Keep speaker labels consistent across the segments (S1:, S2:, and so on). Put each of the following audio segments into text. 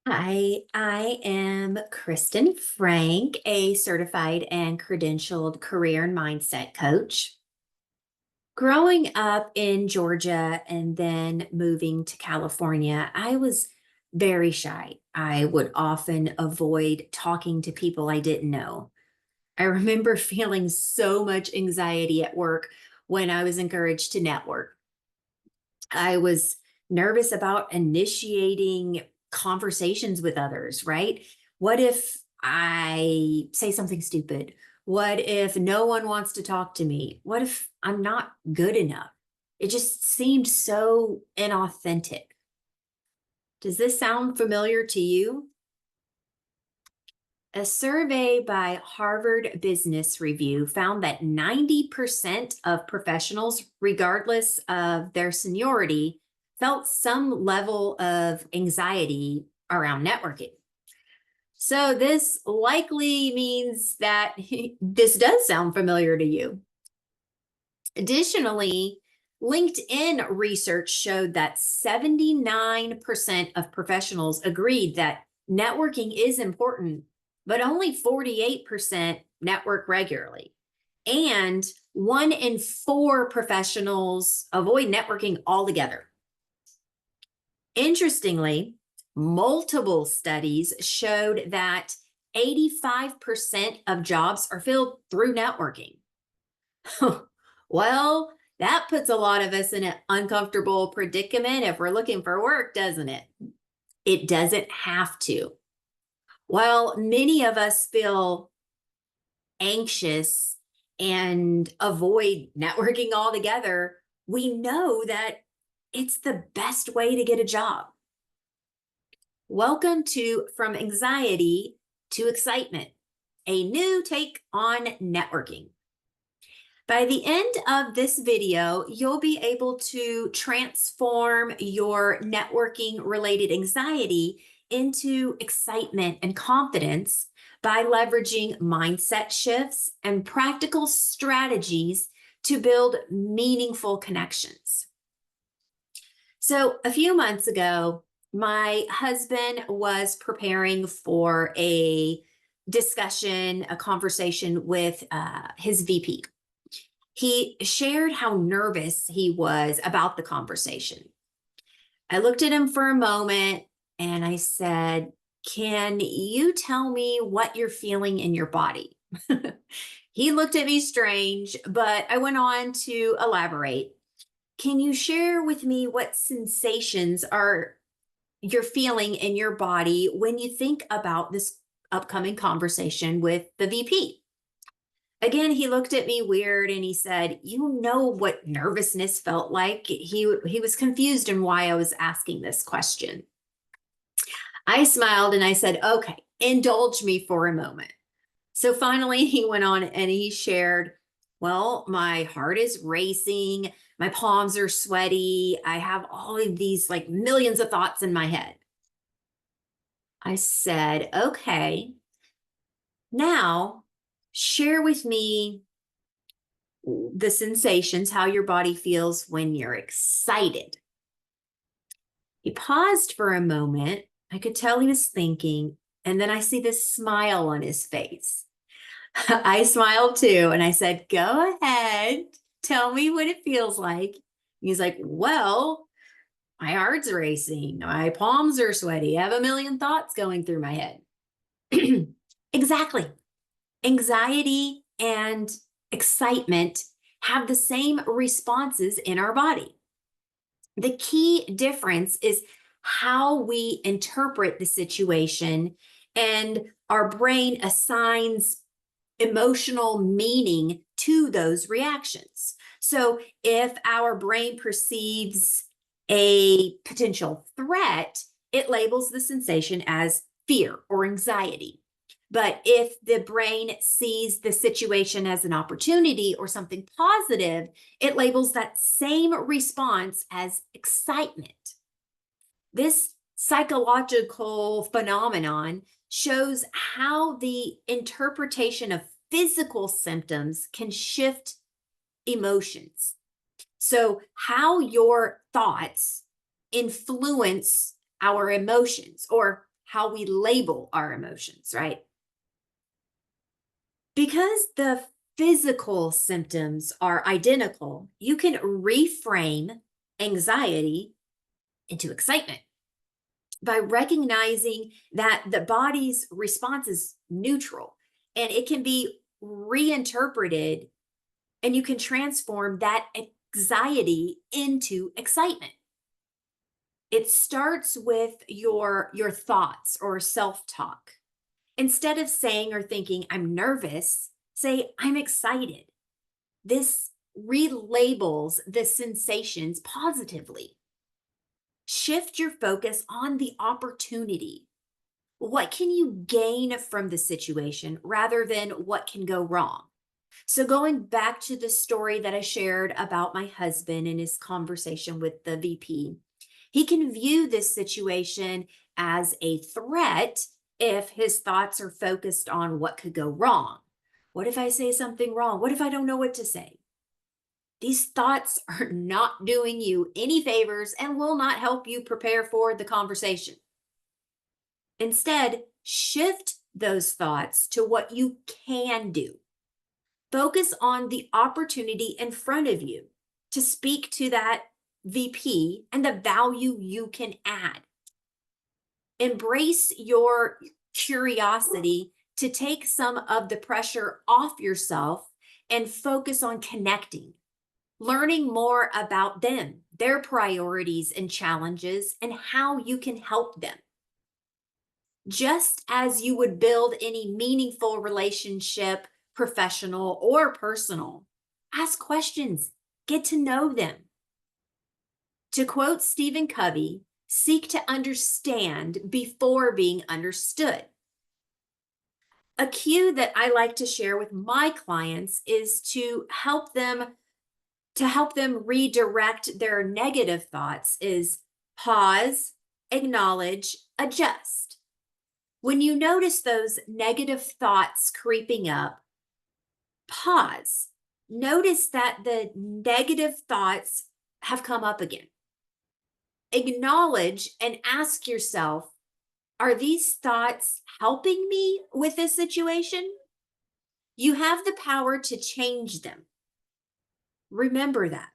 S1: Hi, I am Kristen Frank, a certified and credentialed career and mindset coach. Growing up in Georgia and then moving to California, I was very shy. I would often avoid talking to people I didn't know. I remember feeling so much anxiety at work when I was encouraged to network. I was nervous about initiating conversations with others, right? What if I say something stupid? What if no one wants to talk to me? What if I'm not good enough? It just seemed so inauthentic. Does this sound familiar to you? A survey by Harvard Business Review found that 90% of professionals, regardless of their seniority, felt some level of anxiety around networking. So, this likely means that this does sound familiar to you. Additionally, LinkedIn research showed that 79% of professionals agreed that networking is important, but only 48% network regularly. And 1 in 4 professionals avoid networking altogether. Interestingly, multiple studies showed that 85% of jobs are filled through networking. Well, that puts a lot of us in an uncomfortable predicament if we're looking for work, doesn't it? It doesn't have to. While many of us feel anxious and avoid networking altogether, we know that it's the best way to get a job. Welcome to From Anxiety to Excitement, a new take on networking. By the end of this video, you'll be able to transform your networking related anxiety into excitement and confidence by leveraging mindset shifts and practical strategies to build meaningful connections. So, a few months ago, my husband was preparing for a discussion, a conversation with his VP. He shared how nervous he was about the conversation. I looked at him for a moment and I said, "Can you tell me what you're feeling in your body?" He looked at me strange, but I went on to elaborate. "Can you share with me what sensations are you're feeling in your body when you think about this upcoming conversation with the VP?" Again, he looked at me weird and he said, "You know what nervousness felt like?" He was confused in why I was asking this question. I smiled and I said, "Okay, indulge me for a moment." So finally, he went on and he shared, "Well, my heart is racing, my palms are sweaty, I have all of these like millions of thoughts in my head." I said, "Okay, now share with me the sensations, how your body feels when you're excited." He paused for a moment. I could tell he was thinking, and then I see this smile on his face. I smiled too, and I said, "Go ahead, tell me what it feels like." He's like, "Well, my heart's racing, my palms are sweaty, I have a million thoughts going through my head." Exactly. Anxiety and excitement have the same responses in our body. The key difference is how we interpret the situation, and our brain assigns emotional meaning to those reactions. So if our brain perceives a potential threat, it labels the sensation as fear or anxiety. But if the brain sees the situation as an opportunity or something positive, it labels that same response as excitement. This psychological phenomenon shows how the interpretation of physical symptoms can shift emotions. So, how your thoughts influence our emotions, or how we label our emotions, right? Because the physical symptoms are identical, you can reframe anxiety into excitement by recognizing that the body's response is neutral and it can be reinterpreted, and you can transform that anxiety into excitement. It starts with your thoughts or self-talk. Instead of saying or thinking I'm nervous, say I'm excited. This relabels the sensations positively. Shift your focus on the opportunity. What can you gain from the situation rather than what can go wrong? So, going back to the story that I shared about my husband and his conversation with the VP, he can view this situation as a threat if his thoughts are focused on what could go wrong. What if I say something wrong? What if I don't know what to say? These thoughts are not doing you any favors and will not help you prepare for the conversation. Instead, shift those thoughts to what you can do. Focus on the opportunity in front of you to speak to that VP and the value you can add. Embrace your curiosity to take some of the pressure off yourself and focus on connecting, learning more about them, their priorities and challenges, and how you can help them. Just as you would build any meaningful relationship, professional or personal, ask questions, get to know them. To quote Stephen Covey, seek to understand before being understood. A cue that I like to share with my clients is to help them redirect their negative thoughts is pause, acknowledge, adjust. When you notice those negative thoughts creeping up, pause. Notice that the negative thoughts have come up again. Acknowledge and ask yourself, are these thoughts helping me with this situation? You have the power to change them. Remember that.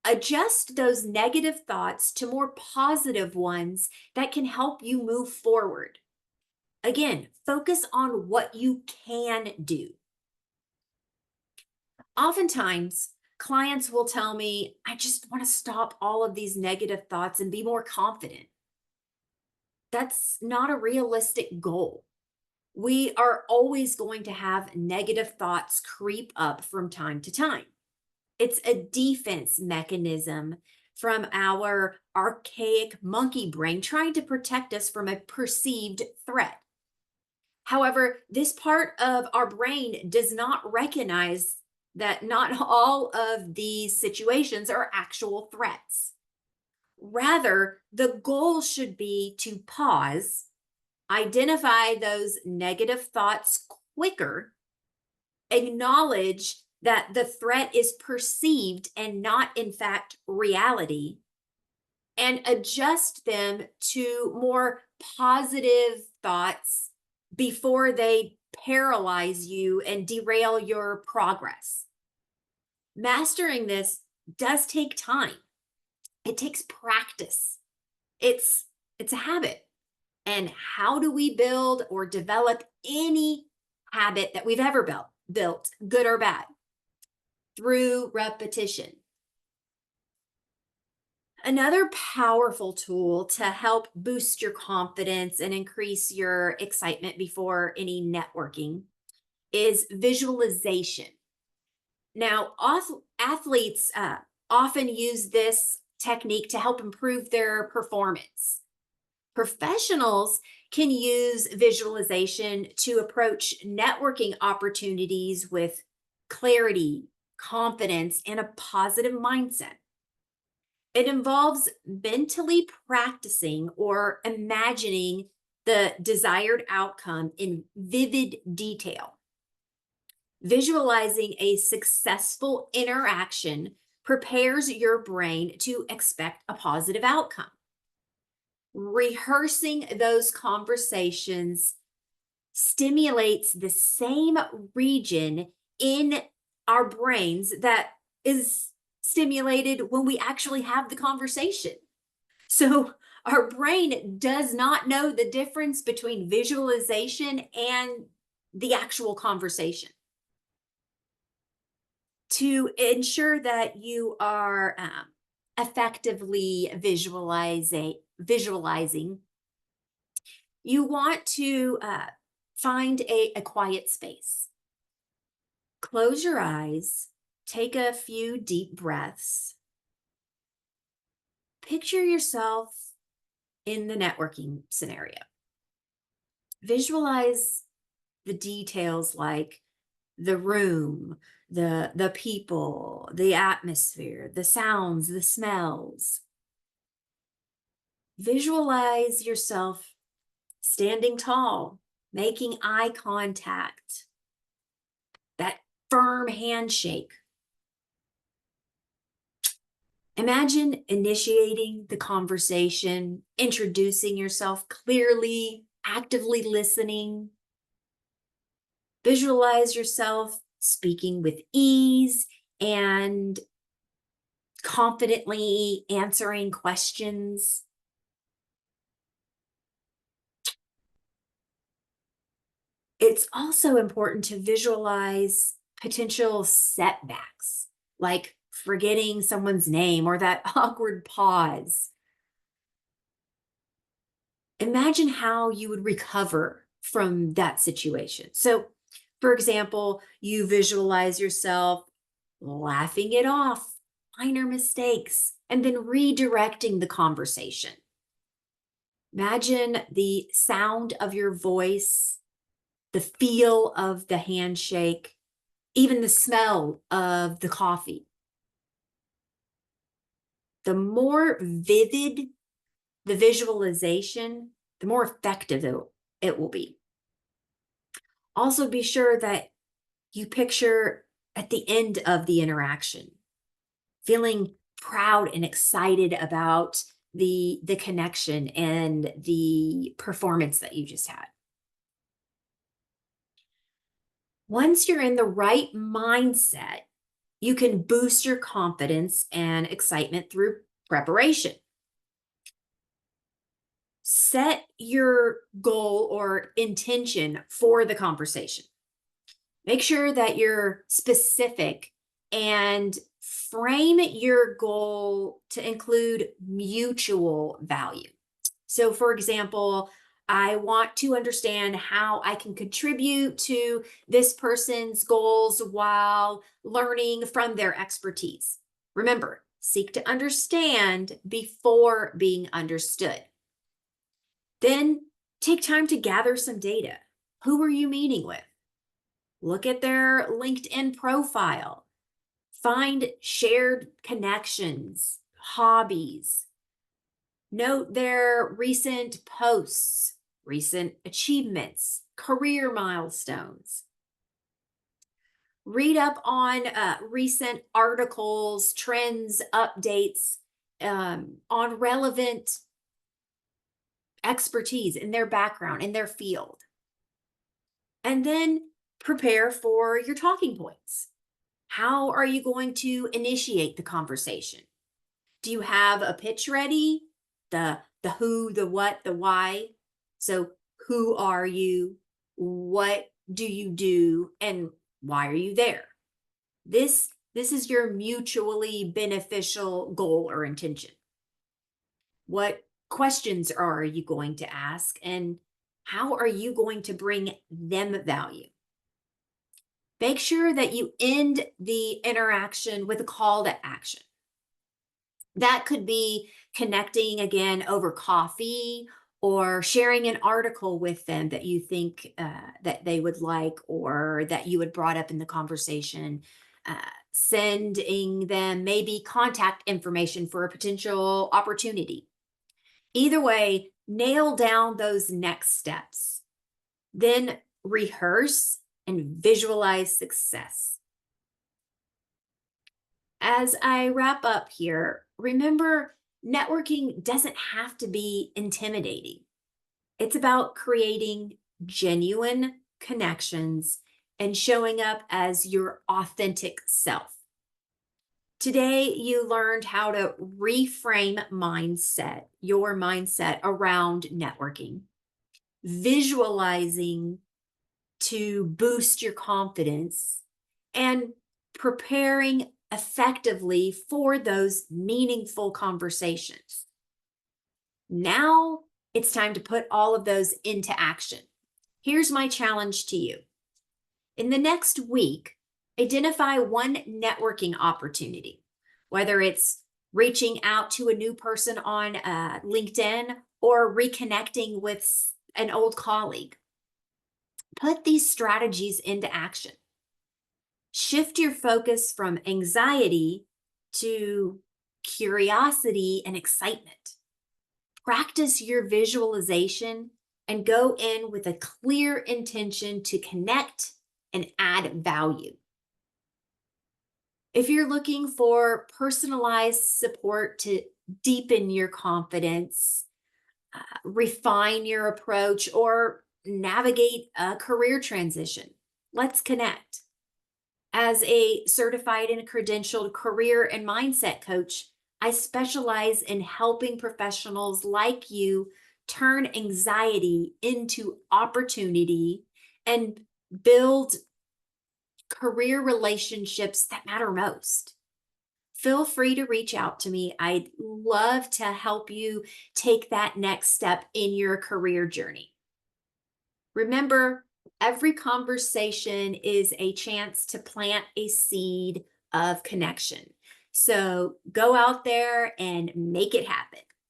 S1: Adjust those negative thoughts to more positive ones that can help you move forward. Again, focus on what you can do. Oftentimes, clients will tell me, I just want to stop all of these negative thoughts and be more confident. That's not a realistic goal. We are always going to have negative thoughts creep up from time to time. It's a defense mechanism from our archaic monkey brain trying to protect us from a perceived threat. However, this part of our brain does not recognize that not all of these situations are actual threats. Rather, the goal should be to pause, identify those negative thoughts quicker, acknowledge that the threat is perceived and not, in fact, reality, and adjust them to more positive thoughts before they paralyze you and derail your progress. Mastering this does take time. It takes practice. It's a habit. And how do we build or develop any habit that we've ever built, good or bad? Through repetition. Another powerful tool to help boost your confidence and increase your excitement before any networking is visualization. Now, athletes often use this technique to help improve their performance. Professionals can use visualization to approach networking opportunities with clarity, confidence, and a positive mindset. It involves mentally practicing or imagining the desired outcome in vivid detail. Visualizing a successful interaction prepares your brain to expect a positive outcome. Rehearsing those conversations stimulates the same region in our brains that is stimulated when we actually have the conversation. So our brain does not know the difference between visualization and the actual conversation. To ensure that you are effectively visualizing, you want to find a quiet space. Close your eyes, take a few deep breaths. Picture yourself in the networking scenario. Visualize the details like the room, the people, the atmosphere, the sounds, the smells. Visualize yourself standing tall, making eye contact, that firm handshake. Imagine initiating the conversation, introducing yourself clearly, actively listening. Visualize yourself speaking with ease and confidently answering questions. It's also important to visualize potential setbacks, like forgetting someone's name or that awkward pause. Imagine how you would recover from that situation. So, for example, you visualize yourself laughing it off, minor mistakes, and then redirecting the conversation. Imagine the sound of your voice, the feel of the handshake, even the smell of the coffee. The more vivid the visualization, the more effective it will be. Also, be sure that you picture at the end of the interaction, feeling proud and excited about the connection and the performance that you just had. Once you're in the right mindset, you can boost your confidence and excitement through preparation. Set your goal or intention for the conversation. Make sure that you're specific and frame your goal to include mutual value. So, for example, I want to understand how I can contribute to this person's goals while learning from their expertise. Remember, seek to understand before being understood. Then take time to gather some data. Who are you meeting with? Look at their LinkedIn profile. Find shared connections, hobbies. Note their recent posts, recent achievements, career milestones. Read up on recent articles, trends, updates on relevant expertise in their background, in their field. And then prepare for your talking points. How are you going to initiate the conversation? Do you have a pitch ready? The who, the what, the why. So who are you? What do you do? And why are you there? This is your mutually beneficial goal or intention. What questions are you going to ask? And how are you going to bring them value? Make sure that you end the interaction with a call to action. That could be connecting again over coffee or sharing an article with them that you think that they would like or that you had brought up in the conversation. Sending them maybe contact information for a potential opportunity. Either way, nail down those next steps. Then rehearse and visualize success. As I wrap up here, remember networking doesn't have to be intimidating. It's about creating genuine connections and showing up as your authentic self. Today, you learned how to reframe your mindset around networking, visualizing to boost your confidence, and preparing effectively for those meaningful conversations. Now it's time to put all of those into action. Here's my challenge to you. In the next week, identify one networking opportunity, whether it's reaching out to a new person on LinkedIn or reconnecting with an old colleague. Put these strategies into action. Shift your focus from anxiety to curiosity and excitement. Practice your visualization and go in with a clear intention to connect and add value. If you're looking for personalized support to deepen your confidence, refine your approach, or navigate a career transition, let's connect. As a certified and credentialed career and mindset coach, I specialize in helping professionals like you turn anxiety into opportunity and build career relationships that matter most. Feel free to reach out to me. I'd love to help you take that next step in your career journey. Remember, every conversation is a chance to plant a seed of connection. So go out there and make it happen.